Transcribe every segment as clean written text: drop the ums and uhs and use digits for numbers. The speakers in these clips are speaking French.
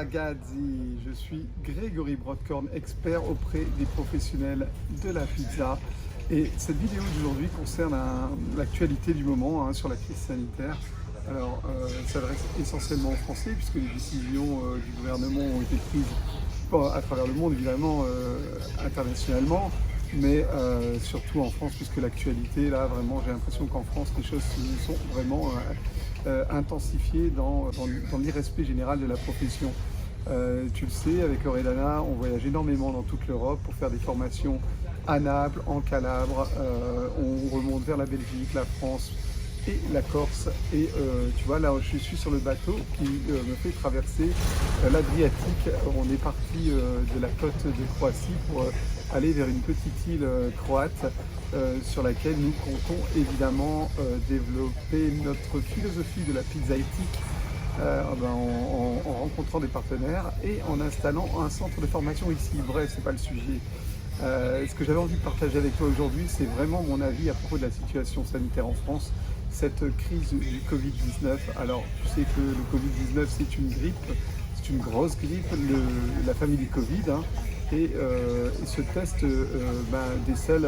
ragazzi, je suis Grégory Brodkorn, expert auprès des professionnels de la pizza. Et cette vidéo d'aujourd'hui concerne l'actualité du moment sur la crise sanitaire. Alors, ça s'adresse essentiellement aux Français puisque les décisions du gouvernement ont été prises à travers le monde, évidemment, internationalement, mais surtout en France, puisque l'actualité, là, vraiment, j'ai l'impression qu'en France, les choses se sont vraiment intensifiées dans l'irrespect général de la profession. Tu le sais, avec Loredana, on voyage énormément dans toute l'Europe pour faire des formations à Naples, en Calabre, on remonte vers la Belgique, la France et la Corse. Et tu vois, là, je suis sur le bateau qui me fait traverser l'Adriatique. On est parti de la côte de Croatie pour aller vers une petite île croate sur laquelle nous comptons évidemment développer notre philosophie de la pizza éthique en rencontrant des partenaires et en installant un centre de formation ici. Bref, c'est pas le sujet. Ce que j'avais envie de partager avec toi aujourd'hui, c'est vraiment mon avis à propos de la situation sanitaire en France, cette crise du Covid-19. Alors, tu sais que le Covid-19, c'est une grippe, c'est une grosse grippe, la famille du Covid, et ce test décèle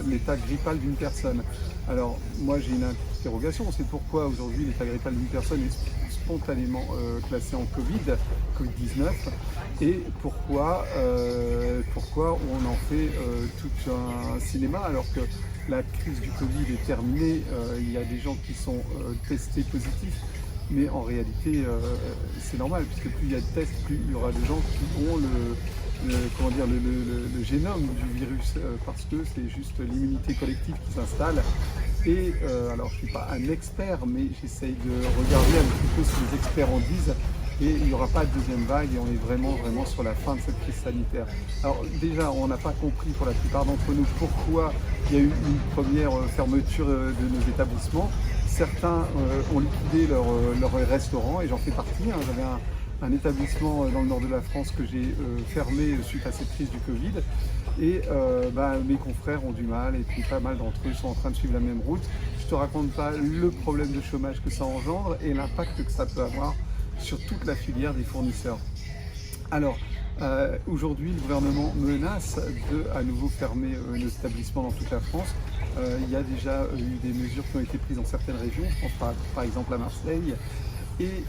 l'état grippal d'une personne. Alors, moi, j'ai une interrogation, c'est pourquoi aujourd'hui l'état grippal d'une personne est spontanément classé en Covid-19 et pourquoi on en fait tout un cinéma alors que la crise du Covid est terminée, il y a des gens qui sont testés positifs, mais en réalité c'est normal puisque plus il y a de tests, plus il y aura de gens qui ont le génome du virus parce que c'est juste l'immunité collective qui s'installe. Et alors je ne suis pas un expert, mais j'essaye de regarder un petit peu ce que les experts en disent. Et il n'y aura pas de deuxième vague et on est vraiment sur la fin de cette crise sanitaire. Alors déjà, on n'a pas compris pour la plupart d'entre nous pourquoi il y a eu une première fermeture de nos établissements. Certains ont liquidé leur restaurant et j'en fais partie. J'avais un établissement dans le nord de la France que j'ai fermé suite à cette crise du Covid. Et mes confrères ont du mal et puis pas mal d'entre eux sont en train de suivre la même route. Je ne te raconte pas le problème de chômage que ça engendre et l'impact que ça peut avoir sur toute la filière des fournisseurs. Alors, aujourd'hui, le gouvernement menace de à nouveau fermer nos établissements dans toute la France. Il y a déjà eu des mesures qui ont été prises dans certaines régions, je pense par exemple à Marseille, et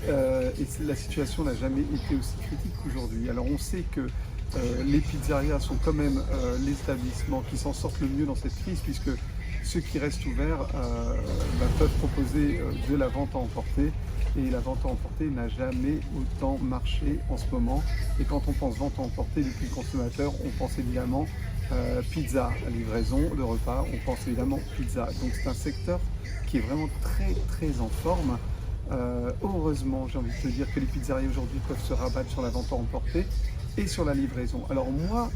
la situation n'a jamais été aussi critique qu'aujourd'hui. Alors on sait que les pizzerias sont quand même les établissements qui s'en sortent le mieux dans cette crise, puisque ceux qui restent ouverts peuvent proposer de la vente à emporter. Et la vente à emporter n'a jamais autant marché en ce moment. Et quand on pense vente à emporter depuis le consommateur, on pense évidemment pizza, livraison de repas, on pense évidemment pizza. Donc c'est un secteur qui est vraiment très en forme. Heureusement, j'ai envie de te dire que les pizzerias aujourd'hui peuvent se rabattre sur la vente à emporter et sur la livraison. Alors moi,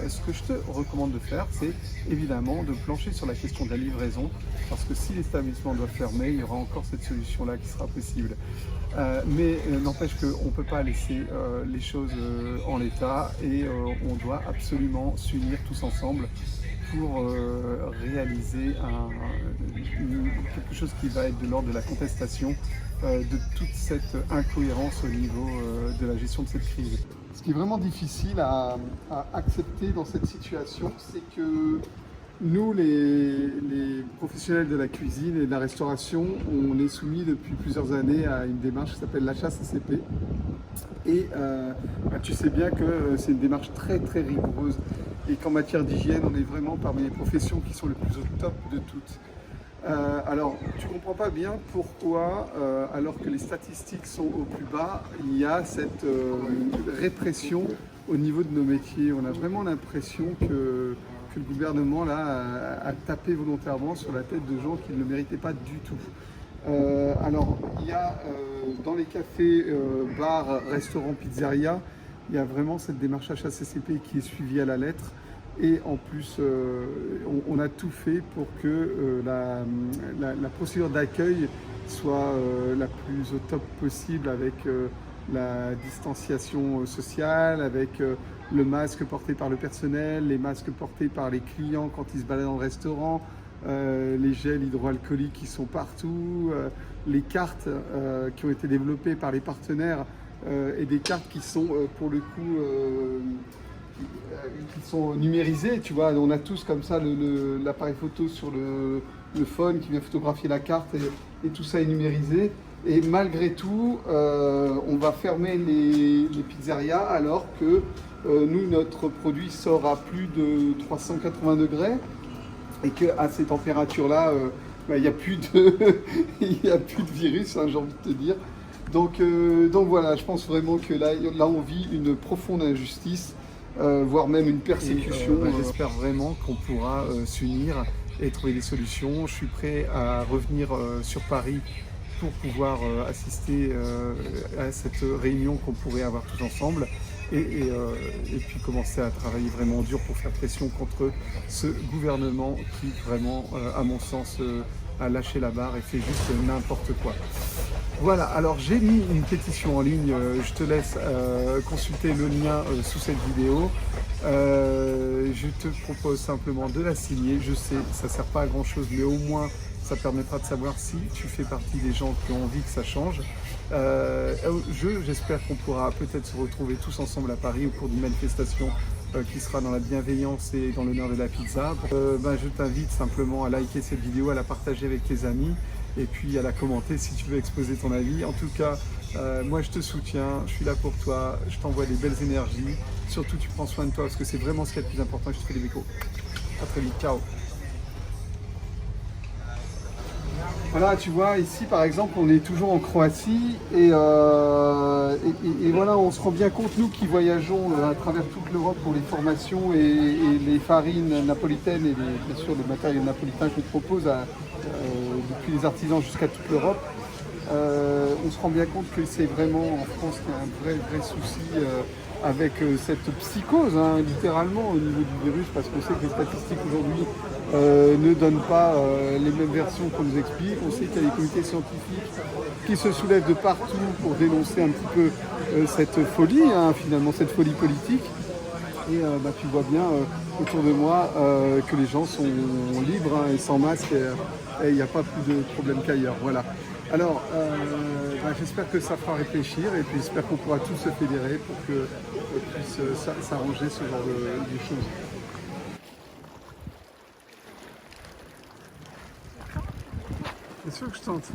ce que je te recommande de faire, c'est évidemment de plancher sur la question de la livraison, parce que si l'établissement doit fermer, il y aura encore cette solution-là qui sera possible. Mais n'empêche qu'on ne peut pas laisser les choses en l'état et on doit absolument s'unir tous ensemble pour réaliser quelque chose qui va être de l'ordre de la contestation de toute cette incohérence au niveau de la gestion de cette crise. Ce qui est vraiment difficile à accepter dans cette situation, c'est que nous, les professionnels de la cuisine et de la restauration, on est soumis depuis plusieurs années à une démarche qui s'appelle l'HACCP. Et tu sais bien que c'est une démarche très rigoureuse et qu'en matière d'hygiène, on est vraiment parmi les professions qui sont les plus au top de toutes. Alors, tu ne comprends pas bien pourquoi, alors que les statistiques sont au plus bas, il y a cette répression au niveau de nos métiers. On a vraiment l'impression que le gouvernement là, a tapé volontairement sur la tête de gens qui ne le méritaient pas du tout. Alors, il y a dans les cafés, bars, restaurants, pizzerias, il y a vraiment cette démarche HACCP qui est suivie à la lettre. Et en plus, on a tout fait pour que la procédure d'accueil soit la plus au top possible avec la distanciation sociale, avec le masque porté par le personnel, les masques portés par les clients quand ils se baladent dans le restaurant, les gels hydroalcooliques qui sont partout, les cartes qui ont été développées par les partenaires et des cartes qui sont pour le coup qui sont numérisées, tu vois. On a tous comme ça l'appareil photo sur le phone qui vient photographier la carte et tout ça est numérisé. Et malgré tout, on va fermer les pizzerias alors que nous, notre produit sort à plus de 380 degrés et qu'à ces températures-là, il n'y a plus de, il y a plus de virus, hein, j'ai envie de te dire. Donc voilà, je pense vraiment que là on vit une profonde injustice, voire même une persécution. J'espère vraiment qu'on pourra s'unir et trouver des solutions. Je suis prêt à revenir sur Paris pour pouvoir assister à cette réunion qu'on pourrait avoir tous ensemble et puis commencer à travailler vraiment dur pour faire pression contre ce gouvernement qui vraiment, à mon sens, a lâché la barre et fait juste n'importe quoi. Voilà, alors j'ai mis une pétition en ligne, je te laisse consulter le lien sous cette vidéo. Je te propose simplement de la signer, je sais, ça ne sert pas à grand chose, mais au moins ça permettra de savoir si tu fais partie des gens qui ont envie que ça change. J'espère qu'on pourra peut-être se retrouver tous ensemble à Paris au cours d'une manifestation qui sera dans la bienveillance et dans l'honneur de la pizza. Je t'invite simplement à liker cette vidéo, à la partager avec tes amis et puis à la commenter si tu veux exposer ton avis. En tout cas, moi je te soutiens, je suis là pour toi, je t'envoie des belles énergies. Surtout tu prends soin de toi parce que c'est vraiment ce qui est le plus important. Je te fais des bécos. À très vite, ciao. Voilà, tu vois, ici par exemple, on est toujours en Croatie et voilà, on se rend bien compte, nous qui voyageons à travers toute l'Europe pour les formations et les farines napolitaines et bien sûr le matériel napolitain que je propose depuis les artisans jusqu'à toute l'Europe, on se rend bien compte que c'est vraiment en France qu'il y a un vrai souci avec cette psychose, hein, littéralement, au niveau du virus, parce qu'on sait que les statistiques aujourd'hui ne donnent pas les mêmes versions qu'on nous explique. On sait qu'il y a des comités scientifiques qui se soulèvent de partout pour dénoncer un petit peu cette folie, hein, finalement, cette folie politique. Et tu vois bien autour de moi que les gens sont libres, hein, et sans masque, et il n'y a pas plus de problème qu'ailleurs. Voilà. Alors, j'espère que ça fera réfléchir et puis j'espère qu'on pourra tous se fédérer pour que puisse s'arranger ce genre de choses. C'est sûr que je tente.